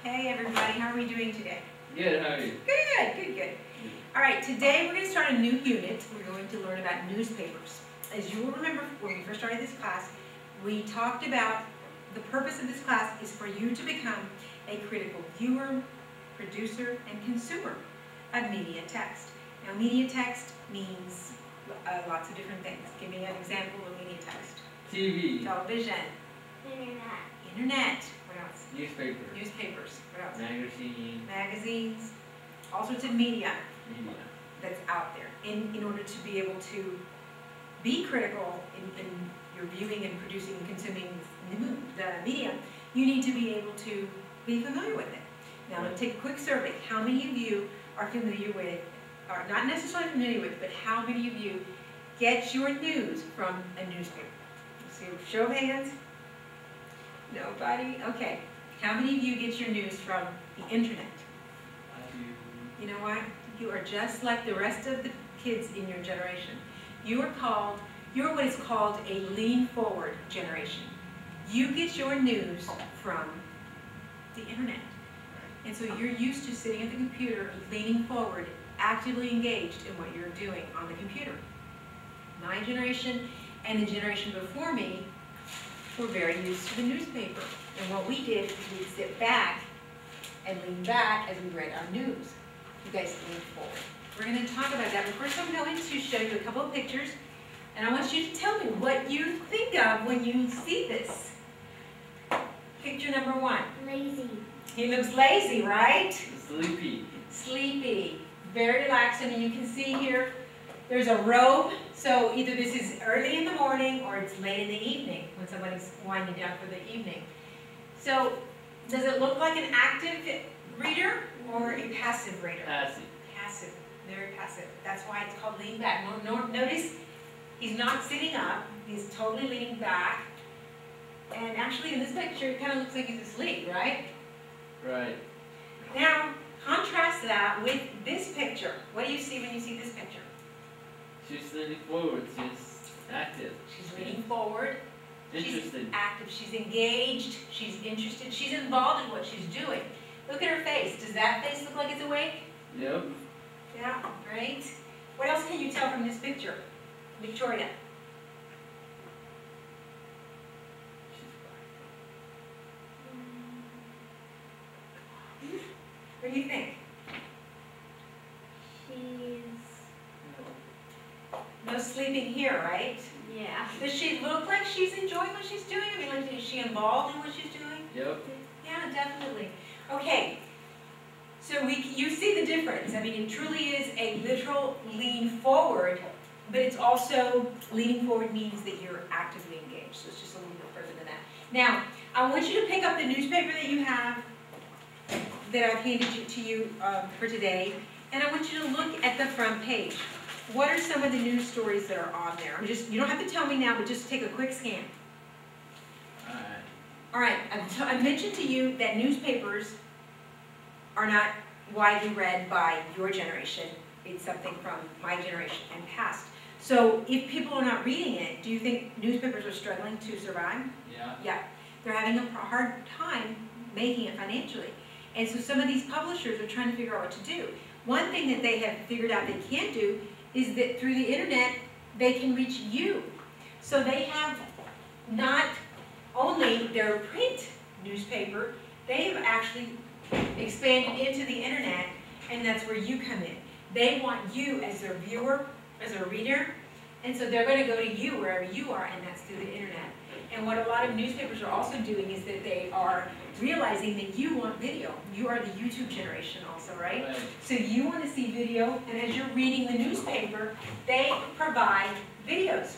Hey everybody, how are we doing today? Good, how are you? Good. All right, today we're going to start a new unit. We're going to learn about newspapers. As you will remember, when we first started this class, we talked about the purpose of this class is for you to become a critical viewer, producer, and consumer of media text. Now, media text means lots of different things. Give me an example of media text. TV. Television. Internet. What else? Newspapers. What else? Magazines. All sorts of media that's out there. In order to be able to be critical in your viewing and producing and consuming the media, you need to be able to be familiar with it. Now, I'm going to take a quick survey. How many of you are familiar with, or not necessarily familiar with, but how many of you get your news from a newspaper? Let's see, show of hands. Nobody? Okay. How many of you get your news from the internet? I do. You know what? You are just like the rest of the kids in your generation. You're what is called a lean forward generation. You get your news from the internet. And so you're used to sitting at the computer, leaning forward, actively engaged in what you're doing on the computer. My generation and the generation before me were very used to the newspaper. And what we did is we'd sit back and lean back as we read our news. You guys lean forward. We're going to talk about that, but first I'm going to show you a couple of pictures, and I want you to tell me what you think of when you see this. Picture number one. Lazy. He looks lazy, right? Sleepy. Sleepy. Very relaxed. And you can see here, there's a robe. So either this is early in the morning or it's late in the evening when somebody's winding down for the evening. So does it look like an active reader or a passive reader? Passive. Passive. Very passive. That's why it's called lean back. Notice he's not sitting up. He's totally leaning back. And actually in this picture, it kind of looks like he's asleep, right? Right. Now, contrast that with this picture. What do you see when you see this picture? She's leaning forward. She's active. She's leaning forward. Interested. She's active. She's engaged. She's interested. She's involved in what she's doing. Look at her face. Does that face look like it's awake? Yep. Yeah, right. What else can you tell from this picture? Victoria. What do you think? No sleeping here, right? Yeah. Does she look like she's enjoying what she's doing? I mean, like, is she involved in what she's doing? Yep. Yeah, definitely. Okay, so you see the difference. I mean, it truly is a literal lean forward, but it's also, leaning forward means that you're actively engaged, so it's just a little bit further than that. Now, I want you to pick up the newspaper that you have, that I've handed to you for today, and I want you to look at the front page. What are some of the news stories that are on there? You don't have to tell me now, but just take a quick scan. All right, I mentioned to you that newspapers are not widely read by your generation. It's something from my generation and past. So if people are not reading it, do you think newspapers are struggling to survive? Yeah. Yeah, they're having a hard time making it financially. And so some of these publishers are trying to figure out what to do. One thing that they have figured out they can do is that through the internet, they can reach you. So they have not only their print newspaper, they have actually expanded into the internet, and that's where you come in. They want you as their viewer, as a reader, and so they're going to go to you wherever you are, and that's through the internet. And what a lot of newspapers are also doing is that they are realizing that you want video. You are the YouTube generation also, right? So you want to see video, and as you're reading the newspaper, they provide videos.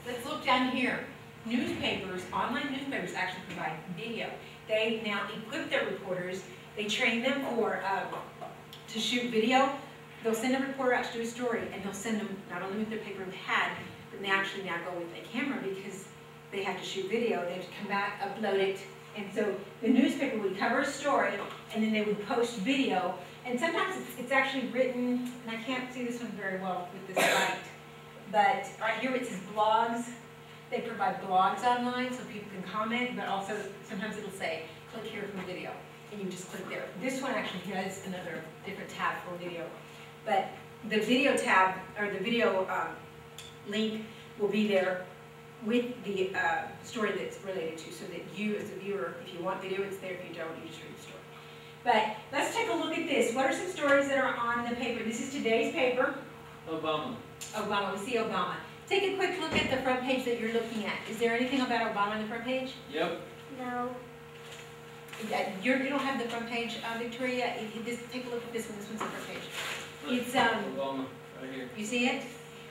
Let's look down here. Newspapers, online newspapers actually provide video. They now equip their reporters. They train them to shoot video. They'll send a reporter out to do a story, and they'll send them not only with their paper and pad, but they actually now go with a camera because they have to shoot video. They have to come back, upload it. And so the newspaper would cover a story, and then they would post video. And sometimes it's actually written, and I can't see this one very well with this light, but right here it says blogs. They provide blogs online so people can comment, but also sometimes it'll say, click here for video. and you just click there. This one actually has another different tab for video, but the video tab, or the video link will be there with the story that's related to, so that you as a viewer, if you want video, it's there. If you don't, you just read the story. But let's take a look at this. What are some stories that are on the paper? This is today's paper. Obama. Obama, we see Obama. Take a quick look at the front page that you're looking at. Is there anything about Obama on the front page? Yep. No. You don't have the front page, Victoria. Take a look at this one. This one's the front page. It's Obama, right here. You see it?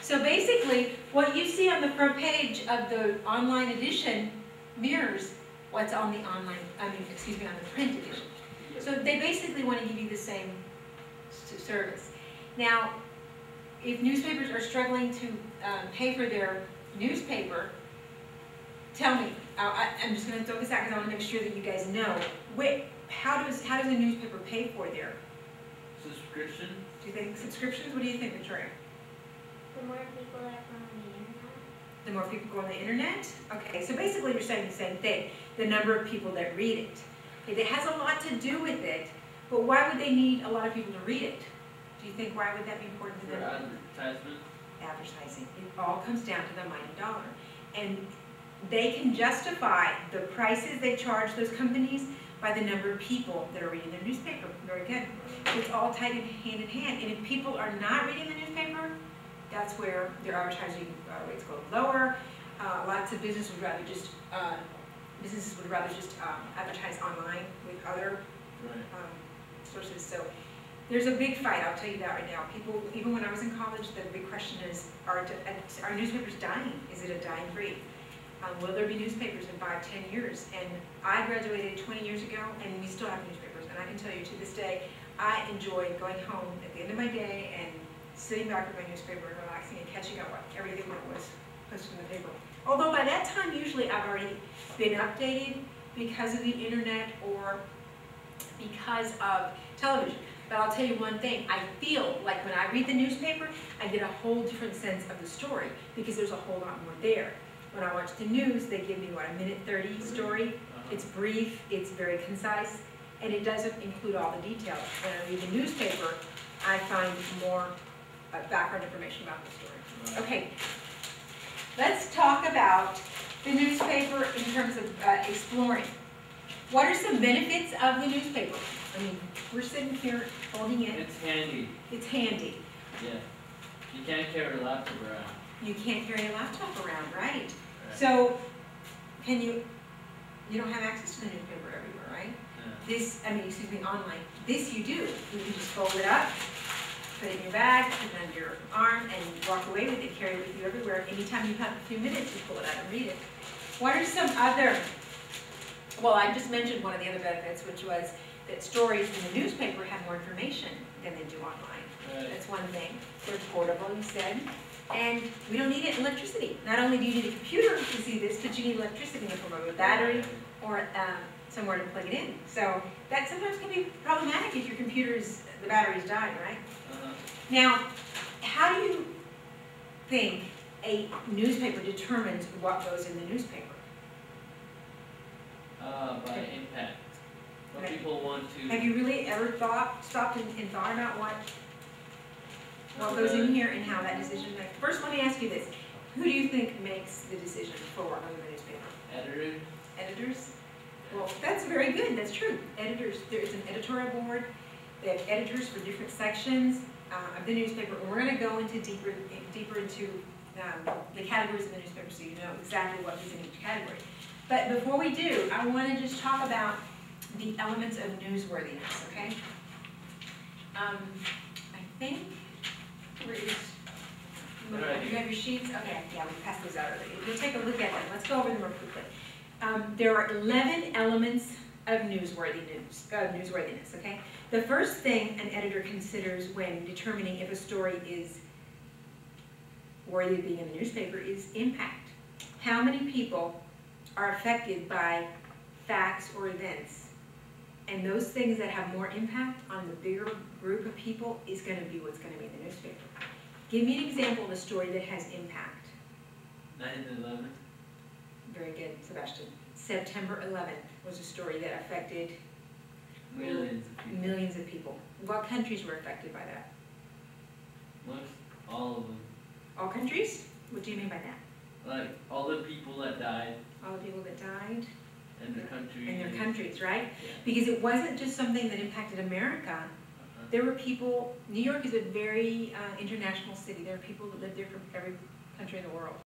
So basically, what you see on the front page of the online edition mirrors what's on the on the print edition. So they basically want to give you the same service. Now, if newspapers are struggling to pay for their newspaper, tell me. I'm just going to throw this out because I want to make sure that you guys know. How does a newspaper pay for their Subscription? Do you think subscriptions? What do you think, Victoria? The more people that go on the internet. The more people go on the internet? Okay, so basically you're saying the same thing. The number of people that read it. It has a lot to do with it, but why would they need a lot of people to read it? Do you think, why would that be important to For them? advertisement? Advertising. It all comes down to the mighty dollar. And they can justify the prices they charge those companies by the number of people that are reading their newspaper. Very good. It's all tied in hand in hand. And if people are not reading the newspaper, that's where their advertising rates go lower. Lots of businesses would rather just advertise online with other sources. So there's a big fight, I'll tell you that right now. People, even when I was in college, the big question is, are newspapers dying? Is it a dying breed? Will there be newspapers in 5-10 years? And I graduated 20 years ago, and we still have newspapers. And I can tell you, to this day, I enjoy going home at the end of my day and sitting back with my newspaper and relaxing and catching up on everything that was posted in the paper. Although by that time, usually I've already been updated because of the internet or because of television. But I'll tell you one thing, I feel like when I read the newspaper, I get a whole different sense of the story because there's a whole lot more there. When I watch the news, they give me, what, a minute 30 story. It's brief, it's very concise, and it doesn't include all the details. When I read the newspaper, I find more background information about the story. Okay, let's talk about the newspaper in terms of exploring. What are some benefits of the newspaper? I mean, we're sitting here holding it. It's handy. It's handy. Yeah. You can't carry a laptop around. You can't carry a laptop around, right? So, you don't have access to the newspaper everywhere, right? Yeah. Online. This you do. You can just fold it up, put it in your bag, put it under your arm, and walk away with it, carry it with you everywhere. Anytime you have a few minutes, you pull it out and read it. What are some other, well, I just mentioned one of the other benefits, which was that stories in the newspaper have more information than they do online. Right. That's one thing. They're portable, you said. And we don't need electricity. Not only do you need a computer to see this, but you need electricity in the form of a battery or somewhere to plug it in. So that sometimes can be problematic if your the battery's dying, right? Now, how do you think a newspaper determines what goes in the newspaper? By impact. What people want to... Have you really ever stopped and thought about what goes in here and how that decision makes? First, let me ask you this. Who do you think makes the decision for what goes in the newspaper? Editors. Editors? Well, that's very good. That's true. Editors. There is an editorial board. They have editors for different sections of the newspaper. And we're going to go into deeper into the categories of the newspaper so you know exactly what is in each category. But before we do, I want to just talk about the elements of newsworthiness, okay? I think you have your sheets? Okay, yeah, we passed those out already. We'll take a look at them. Let's go over them real quickly. There are 11 elements of newsworthiness, okay? The first thing an editor considers when determining if a story is worthy of being in the newspaper is impact. How many people are affected by facts or events? And those things that have more impact on the bigger group of people is going to be what's going to be in the newspaper. Give me an example of a story that has impact. 9/11. Very good, Sebastian. September 11th was a story that affected Millions of people. Millions of people. What countries were affected by that? Most, all of them. All countries? What do you mean by that? Like, all the people that died All the people that died in the country. in their countries, right? Yeah. Because it wasn't just something that impacted America. Uh-huh. There were people, New York is a very international city. There are people that live there from every country in the world.